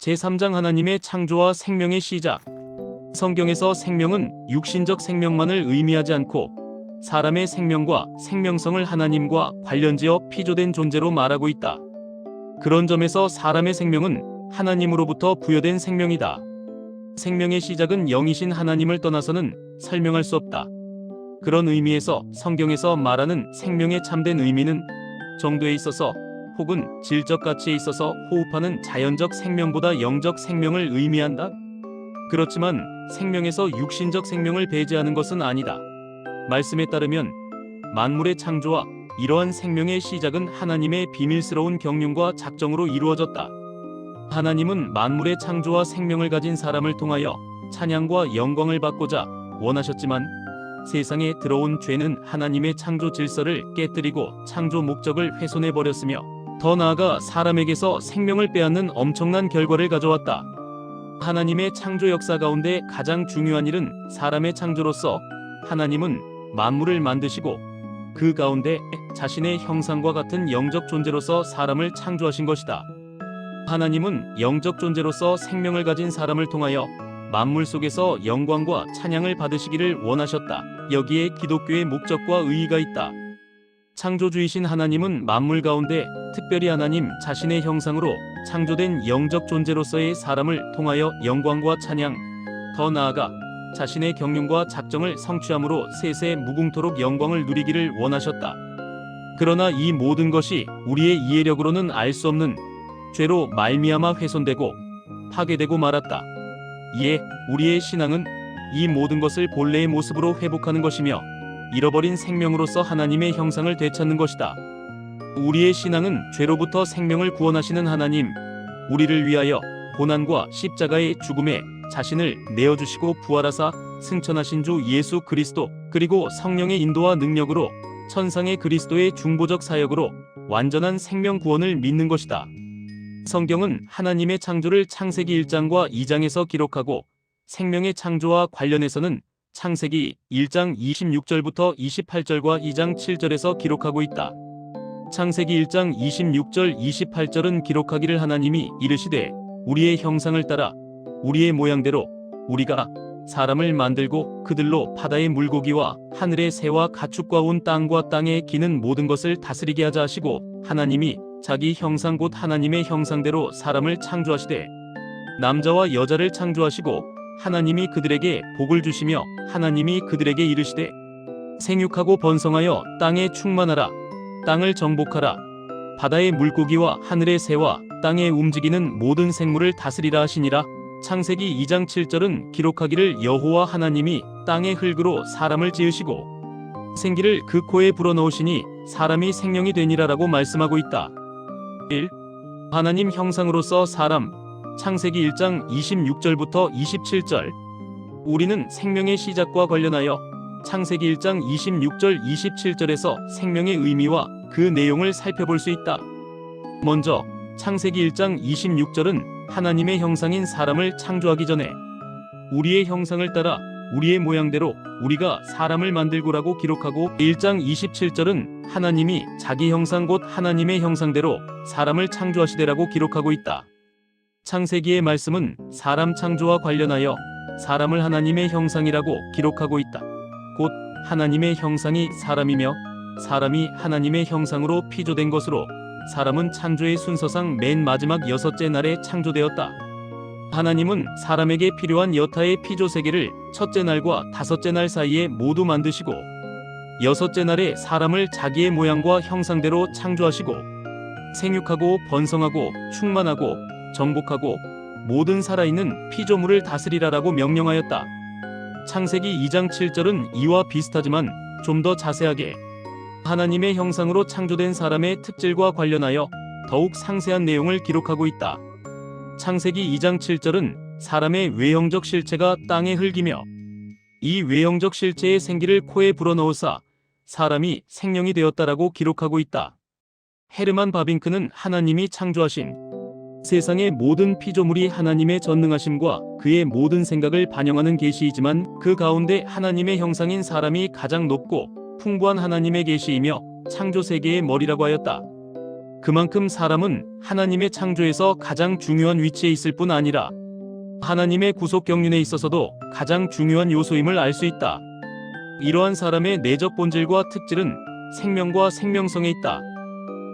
제3장 하나님의 창조와 생명의 시작. 성경에서 생명은 육신적 생명만을 의미하지 않고 사람의 생명과 생명성을 하나님과 관련지어 피조된 존재로 말하고 있다. 그런 점에서 사람의 생명은 하나님으로부터 부여된 생명이다. 생명의 시작은 영이신 하나님을 떠나서는 설명할 수 없다. 그런 의미에서 성경에서 말하는 생명의 참된 의미는 정도에 있어서 혹은 질적 가치에 있어서 호흡하는 자연적 생명보다 영적 생명을 의미한다. 그렇지만 생명에서 육신적 생명을 배제하는 것은 아니다. 말씀에 따르면 만물의 창조와 이러한 생명의 시작은 하나님의 비밀스러운 경륜과 작정으로 이루어졌다. 하나님은 만물의 창조와 생명을 가진 사람을 통하여 찬양과 영광을 받고자 원하셨지만 세상에 들어온 죄는 하나님의 창조 질서를 깨뜨리고 창조 목적을 훼손해버렸으며 더 나아가 사람에게서 생명을 빼앗는 엄청난 결과를 가져왔다. 하나님의 창조 역사 가운데 가장 중요한 일은 사람의 창조로서 하나님은 만물을 만드시고 그 가운데 자신의 형상과 같은 영적 존재로서 사람을 창조하신 것이다. 하나님은 영적 존재로서 생명을 가진 사람을 통하여 만물 속에서 영광과 찬양을 받으시기를 원하셨다. 여기에 기독교의 목적과 의의가 있다. 창조주이신 하나님은 만물 가운데 특별히 하나님 자신의 형상으로 창조된 영적 존재로서의 사람을 통하여 영광과 찬양, 더 나아가 자신의 경륜과 작정을 성취함으로 세세 무궁토록 영광을 누리기를 원하셨다. 그러나 이 모든 것이 우리의 이해력으로는 알 수 없는 죄로 말미암아 훼손되고 파괴되고 말았다. 이에 우리의 신앙은 이 모든 것을 본래의 모습으로 회복하는 것이며 잃어버린 생명으로서 하나님의 형상을 되찾는 것이다. 우리의 신앙은 죄로부터 생명을 구원하시는 하나님, 우리를 위하여 고난과 십자가의 죽음에 자신을 내어주시고 부활하사 승천하신 주 예수 그리스도 그리고 성령의 인도와 능력으로 천상의 그리스도의 중보적 사역으로 완전한 생명 구원을 믿는 것이다. 성경은 하나님의 창조를 창세기 1장과 2장에서 기록하고 생명의 창조와 관련해서는 창세기 1장 26절부터 28절과 2장 7절에서 기록하고 있다. 창세기 1장 26절 28절은 기록하기를 하나님이 이르시되 우리의 형상을 따라 우리의 모양대로 우리가 사람을 만들고 그들로 바다의 물고기와 하늘의 새와 가축과 온 땅과 땅에 기는 모든 것을 다스리게 하자 하시고 하나님이 자기 형상 곧 하나님의 형상대로 사람을 창조하시되 남자와 여자를 창조하시고 하나님이 그들에게 복을 주시며 하나님이 그들에게 이르시되 생육하고 번성하여 땅에 충만하라 땅을 정복하라 바다의 물고기와 하늘의 새와 땅에 움직이는 모든 생물을 다스리라 하시니라. 창세기 2장 7절은 기록하기를 여호와 하나님이 땅의 흙으로 사람을 지으시고 생기를 그 코에 불어넣으시니 사람이 생명이 되니라라고 말씀하고 있다. 1. 하나님 형상으로서 사람. 창세기 1장 26절부터 27절. 우리는 생명의 시작과 관련하여 창세기 1장 26절 27절에서 생명의 의미와 그 내용을 살펴볼 수 있다. 먼저 창세기 1장 26절은 하나님의 형상인 사람을 창조하기 전에 우리의 형상을 따라 우리의 모양대로 우리가 사람을 만들고라고 기록하고 1장 27절은 하나님이 자기 형상 곧 하나님의 형상대로 사람을 창조하시되라고 기록하고 있다. 창세기의 말씀은 사람 창조와 관련하여 사람을 하나님의 형상이라고 기록하고 있다. 곧 하나님의 형상이 사람이며 사람이 하나님의 형상으로 피조된 것으로 사람은 창조의 순서상 맨 마지막 여섯째 날에 창조되었다. 하나님은 사람에게 필요한 여타의 피조 세계를 첫째 날과 다섯째 날 사이에 모두 만드시고 여섯째 날에 사람을 자기의 모양과 형상대로 창조하시고 생육하고 번성하고 충만하고 정복하고 모든 살아있는 피조물을 다스리라라고 명령하였다. 창세기 2장 7절은 이와 비슷하지만 좀 더 자세하게 하나님의 형상으로 창조된 사람의 특질과 관련하여 더욱 상세한 내용을 기록하고 있다. 창세기 2장 7절은 사람의 외형적 실체가 땅의 흙이며 이 외형적 실체의 생기를 코에 불어넣으사 사람이 생명이 되었다라고 기록하고 있다. 헤르만 바빙크는 하나님이 창조하신 세상의 모든 피조물이 하나님의 전능하심과 그의 모든 생각을 반영하는 계시이지만 그 가운데 하나님의 형상인 사람이 가장 높고 풍부한 하나님의 계시이며 창조 세계의 머리라고 하였다. 그만큼 사람은 하나님의 창조에서 가장 중요한 위치에 있을 뿐 아니라 하나님의 구속 경륜에 있어서도 가장 중요한 요소임을 알 수 있다. 이러한 사람의 내적 본질과 특질은 생명과 생명성에 있다.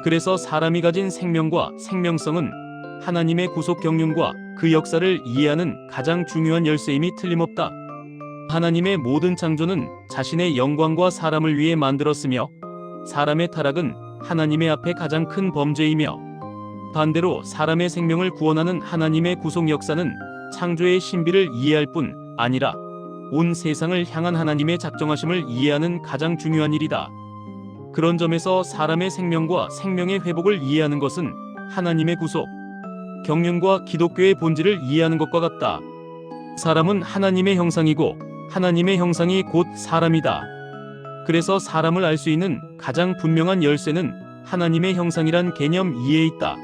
그래서 사람이 가진 생명과 생명성은 하나님의 구속 경륜과 그 역사를 이해하는 가장 중요한 열쇠임이 틀림없다. 하나님의 모든 창조는 자신의 영광과 사람을 위해 만들었으며 사람의 타락은 하나님의 앞에 가장 큰 범죄이며 반대로 사람의 생명을 구원하는 하나님의 구속 역사는 창조의 신비를 이해할 뿐 아니라 온 세상을 향한 하나님의 작정하심을 이해하는 가장 중요한 일이다. 그런 점에서 사람의 생명과 생명의 회복을 이해하는 것은 하나님의 구속 경륜과 기독교의 본질을 이해하는 것과 같다. 사람은 하나님의 형상이고 하나님의 형상이 곧 사람이다. 그래서 사람을 알 수 있는 가장 분명한 열쇠는 하나님의 형상이란 개념 이해에 있다.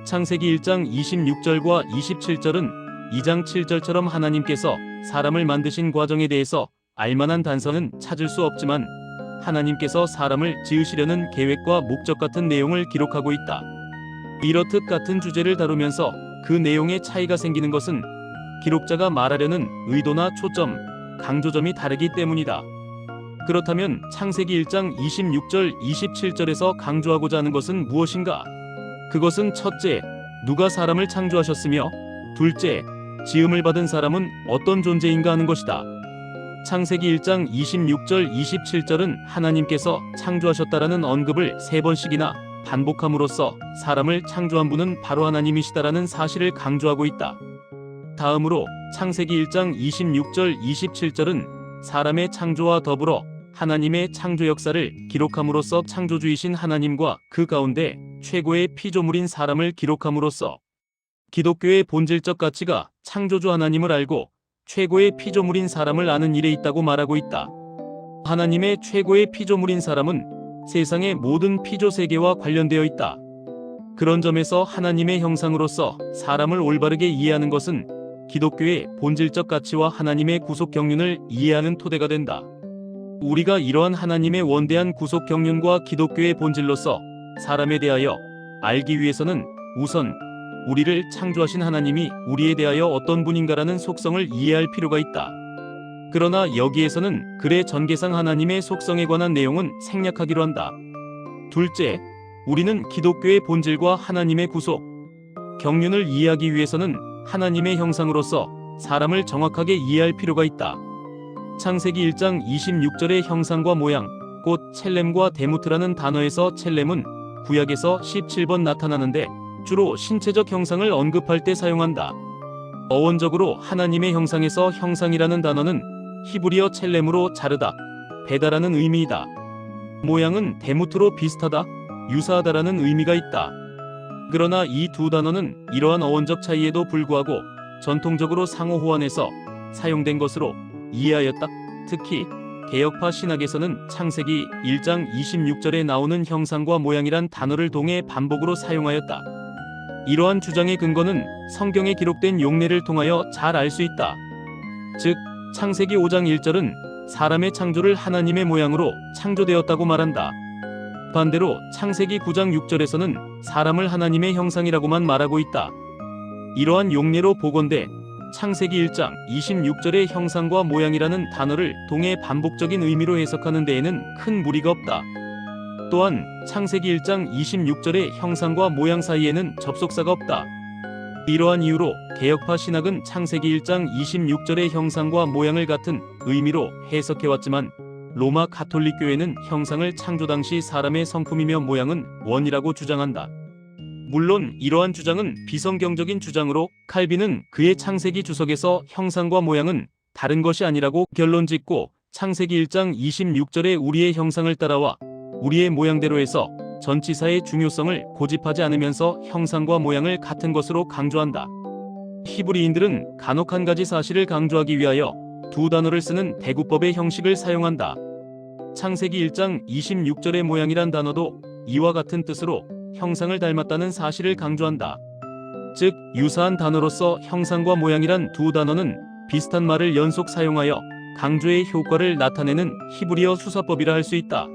창세기 1장 26절과 27절은 2장 7절처럼 하나님께서 사람을 만드신 과정에 대해서 알만한 단서는 찾을 수 없지만 하나님께서 사람을 지으시려는 계획과 목적 같은 내용을 기록하고 있다. 이렇듯 같은 주제를 다루면서 그 내용에 차이가 생기는 것은 기록자가 말하려는 의도나 초점, 강조점이 다르기 때문이다. 그렇다면 창세기 1장 26절, 27절에서 강조하고자 하는 것은 무엇인가? 그것은 첫째, 누가 사람을 창조하셨으며 둘째, 지음을 받은 사람은 어떤 존재인가 하는 것이다. 창세기 1장 26절, 27절은 하나님께서 창조하셨다라는 언급을 3번씩이나 반복함으로써 사람을 창조한 분은 바로 하나님이시다라는 사실을 강조하고 있다. 다음으로 창세기 1장 26절, 27절은 사람의 창조와 더불어 하나님의 창조 역사를 기록함으로써 창조주이신 하나님과 그 가운데 최고의 피조물인 사람을 기록함으로써 기독교의 본질적 가치가 창조주 하나님을 알고 최고의 피조물인 사람을 아는 일에 있다고 말하고 있다. 하나님의 최고의 피조물인 사람은 세상의 모든 피조 세계와 관련되어 있다. 그런 점에서 하나님의 형상으로서 사람을 올바르게 이해하는 것은 기독교의 본질적 가치와 하나님의 구속 경륜을 이해하는 토대가 된다. 우리가 이러한 하나님의 원대한 구속 경륜과 기독교의 본질로서 사람에 대하여 알기 위해서는 우선 우리를 창조하신 하나님이 우리에 대하여 어떤 분인가라는 속성을 이해할 필요가 있다. 그러나 여기에서는 글의 전개상 하나님의 속성에 관한 내용은 생략하기로 한다. 둘째, 우리는 기독교의 본질과 하나님의 구속 경륜을 이해하기 위해서는 하나님의 형상으로서 사람을 정확하게 이해할 필요가 있다. 창세기 1장 26절의 형상과 모양, 곧 첼렘과 데무트라는 단어에서 첼렘은 구약에서 17번 나타나는데 주로 신체적 형상을 언급할 때 사용한다. 어원적으로 하나님의 형상에서 형상이라는 단어는 히브리어 첼렘으로 자르다, 베다라는 의미이다. 모양은 데무트로 비슷하다, 유사하다라는 의미가 있다. 그러나 이 두 단어는 이러한 어원적 차이에도 불구하고 전통적으로 상호 호환해서 사용된 것으로 이해하였다. 특히 개혁파 신학에서는 창세기 1장 26절에 나오는 형상과 모양이란 단어를 동해 반복으로 사용하였다. 이러한 주장의 근거는 성경에 기록된 용례를 통하여 잘 알 수 있다. 즉 창세기 5장 1절은 사람의 창조를 하나님의 모양으로 창조되었다고 말한다. 반대로 창세기 9장 6절에서는 사람을 하나님의 형상이라고만 말하고 있다. 이러한 용례로 보건대 창세기 1장 26절의 형상과 모양이라는 단어를 동해 반복적인 의미로 해석하는 데에는 큰 무리가 없다. 또한 창세기 1장 26절의 형상과 모양 사이에는 접속사가 없다. 이러한 이유로 개혁파 신학은 창세기 1장 26절의 형상과 모양을 같은 의미로 해석해왔지만 로마 가톨릭 교회는 형상을 창조 당시 사람의 성품이며 모양은 원이라고 주장한다. 물론 이러한 주장은 비성경적인 주장으로 칼빈은 그의 창세기 주석에서 형상과 모양은 다른 것이 아니라고 결론짓고 창세기 1장 26절에 우리의 형상을 따라와 우리의 모양대로 해서 전치사의 중요성을 고집하지 않으면서 형상과 모양을 같은 것으로 강조한다. 히브리인들은 간혹 한 가지 사실을 강조하기 위하여 두 단어를 쓰는 대구법의 형식을 사용한다. 창세기 1장 26절의 모양이란 단어도 이와 같은 뜻으로 형상을 닮았다는 사실을 강조한다. 즉 유사한 단어로서 형상과 모양이란 두 단어는 비슷한 말을 연속 사용하여 강조의 효과를 나타내는 히브리어 수사법이라 할 수 있다.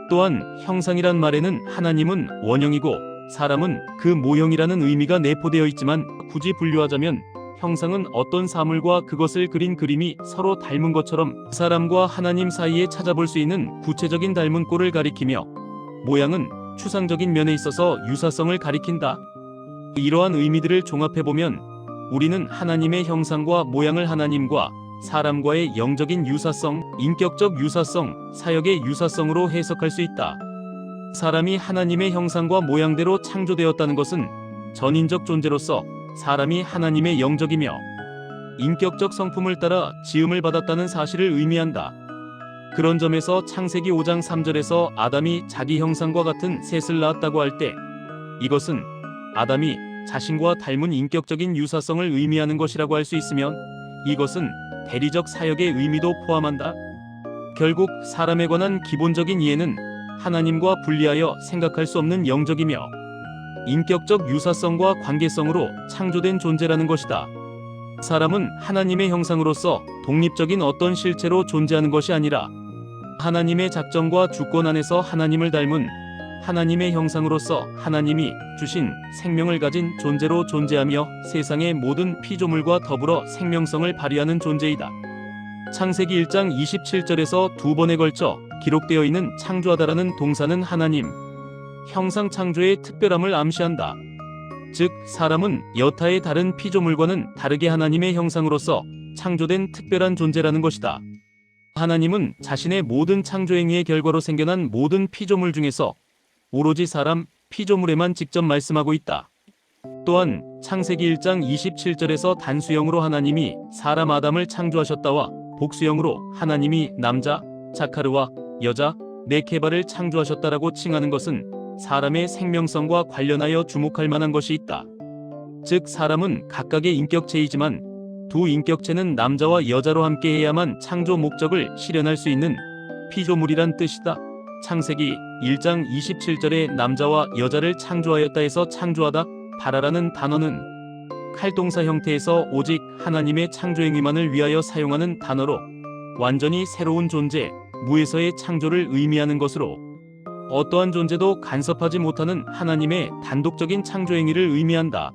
또한 형상이란 말에는 하나님은 원형이고 사람은 그 모형이라는 의미가 내포되어 있지만 굳이 분류하자면 형상은 어떤 사물과 그것을 그린 그림이 서로 닮은 것처럼 사람과 하나님 사이에 찾아볼 수 있는 구체적인 닮은 꼴을 가리키며, 모양은 추상적인 면에 있어서 유사성을 가리킨다. 이러한 의미들을 종합해보면 우리는 하나님의 형상과 모양을 하나님과 사람과의 영적인 유사성, 인격적 유사성, 사역의 유사성으로 해석할 수 있다. 사람이 하나님의 형상과 모양대로 창조되었다는 것은 전인적 존재로서 사람이 하나님의 영적이며 인격적 성품을 따라 지음을 받았다는 사실을 의미한다. 그런 점에서 창세기 5장 3절에서 아담이 자기 형상과 같은 셋을 낳았다고 할 때 이것은 아담이 자신과 닮은 인격적인 유사성을 의미하는 것이라고 할 수 있으며, 이것은 대리적 사역의 의미도 포함한다. 결국 사람에 관한 기본적인 이해는 하나님과 분리하여 생각할 수 없는 영적이며 인격적 유사성과 관계성으로 창조된 존재라는 것이다. 사람은 하나님의 형상으로서 독립적인 어떤 실체로 존재하는 것이 아니라 하나님의 작정과 주권 안에서 하나님을 닮은 하나님의 형상으로서 하나님이 주신 생명을 가진 존재로 존재하며 세상의 모든 피조물과 더불어 생명성을 발휘하는 존재이다. 창세기 1장 27절에서 두 번에 걸쳐 기록되어 있는 창조하다라는 동사는 하나님 형상 창조의 특별함을 암시한다. 즉 사람은 여타의 다른 피조물과는 다르게 하나님의 형상으로서 창조된 특별한 존재라는 것이다. 하나님은 자신의 모든 창조행위의 결과로 생겨난 모든 피조물 중에서 오로지 사람, 피조물에만 직접 말씀하고 있다. 또한 창세기 1장 27절에서 단수형으로 하나님이 사람 아담을 창조하셨다와 복수형으로 하나님이 남자, 자카르와 여자, 네케바를 창조하셨다라고 칭하는 것은 사람의 생명성과 관련하여 주목할 만한 것이 있다. 즉 사람은 각각의 인격체이지만 두 인격체는 남자와 여자로 함께해야만 창조 목적을 실현할 수 있는 피조물이란 뜻이다. 창세기 1장 27절에 남자와 여자를 창조하였다 해서 창조하다, 바라라는 단어는 칼동사 형태에서 오직 하나님의 창조행위만을 위하여 사용하는 단어로 완전히 새로운 존재, 무에서의 창조를 의미하는 것으로 어떠한 존재도 간섭하지 못하는 하나님의 단독적인 창조행위를 의미한다.